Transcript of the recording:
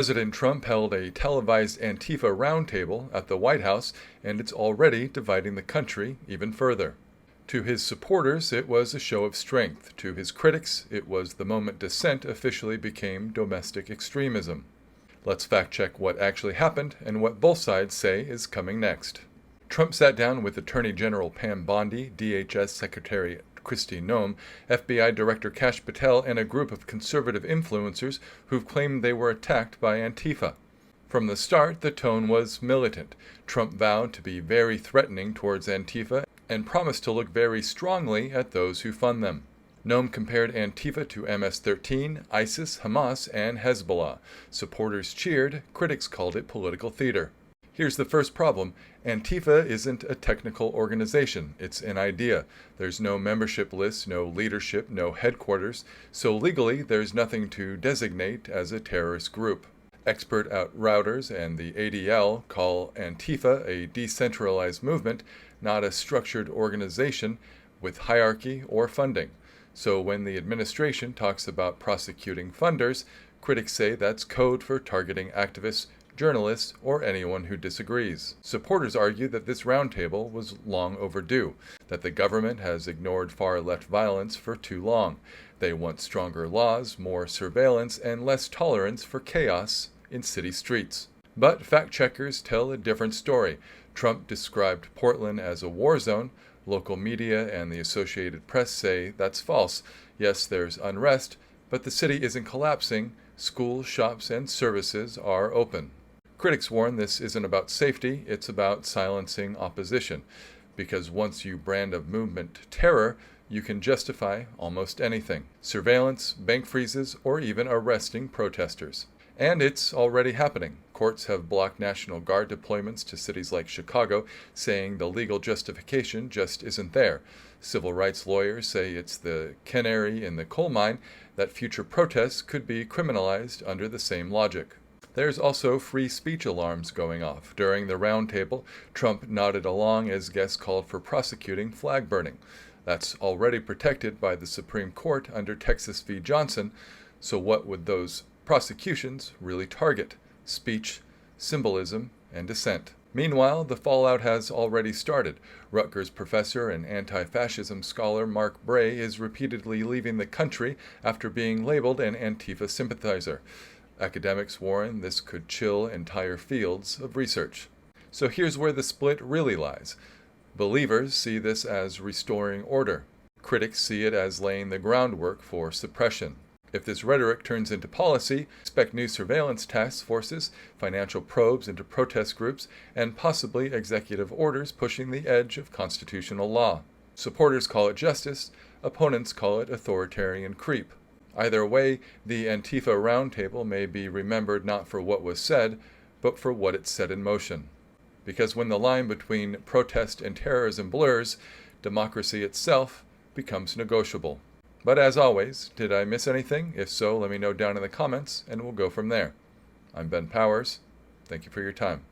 President Trump held a televised Antifa roundtable at the White House, and it's already dividing the country even further. To his supporters, it was a show of strength. To his critics, it was the moment dissent officially became domestic extremism. Let's fact-check what actually happened and what both sides say is coming next. Trump sat down with Attorney General Pam Bondi, DHS Secretary Kristi Noem, FBI Director Kash Patel, and a group of conservative influencers who've claimed they were attacked by Antifa. From the start, the tone was militant. Trump vowed to be very threatening towards Antifa and promised to look very strongly at those who fund them. Noem compared Antifa to MS-13, ISIS, Hamas, and Hezbollah. Supporters cheered, critics called it political theater. Here's the first problem. Antifa isn't a technical organization. It's an idea. There's no membership list, no leadership, no headquarters, so legally there's nothing to designate as a terrorist group. Expert outrouters and the ADL call Antifa a decentralized movement, not a structured organization with hierarchy or funding. So when the administration talks about prosecuting funders, critics say that's code for targeting activists, journalists, or anyone who disagrees. Supporters argue that this roundtable was long overdue, that the government has ignored far-left violence for too long. They want stronger laws, more surveillance, and less tolerance for chaos in city streets. But fact-checkers tell a different story. Trump described Portland as a war zone. Local media and the Associated Press say that's false. Yes, there's unrest, but the city isn't collapsing. Schools, shops, and services are open. Critics warn this isn't about safety, it's about silencing opposition. Because once you brand a movement terror, you can justify almost anything. Surveillance, bank freezes, or even arresting protesters. And it's already happening. Courts have blocked National Guard deployments to cities like Chicago, saying the legal justification just isn't there. Civil rights lawyers say it's the canary in the coal mine, that future protests could be criminalized under the same logic. There's also free speech alarms going off. During the roundtable, Trump nodded along as guests called for prosecuting flag burning. That's already protected by the Supreme Court under Texas v. Johnson, so what would those prosecutions really target? Speech, symbolism, and dissent. Meanwhile, the fallout has already started. Rutgers professor and anti-fascism scholar Mark Bray is repeatedly leaving the country after being labeled an Antifa sympathizer. Academics warn this could chill entire fields of research. So here's where the split really lies. Believers see this as restoring order. Critics see it as laying the groundwork for suppression. If this rhetoric turns into policy, expect new surveillance task forces, financial probes into protest groups, and possibly executive orders pushing the edge of constitutional law. Supporters call it justice, opponents call it authoritarian creep. Either way, the Antifa roundtable may be remembered not for what was said, but for what it set in motion. Because when the line between protest and terrorism blurs, democracy itself becomes negotiable. But as always, did I miss anything? If so, let me know down in the comments, and we'll go from there. I'm Ben Powers. Thank you for your time.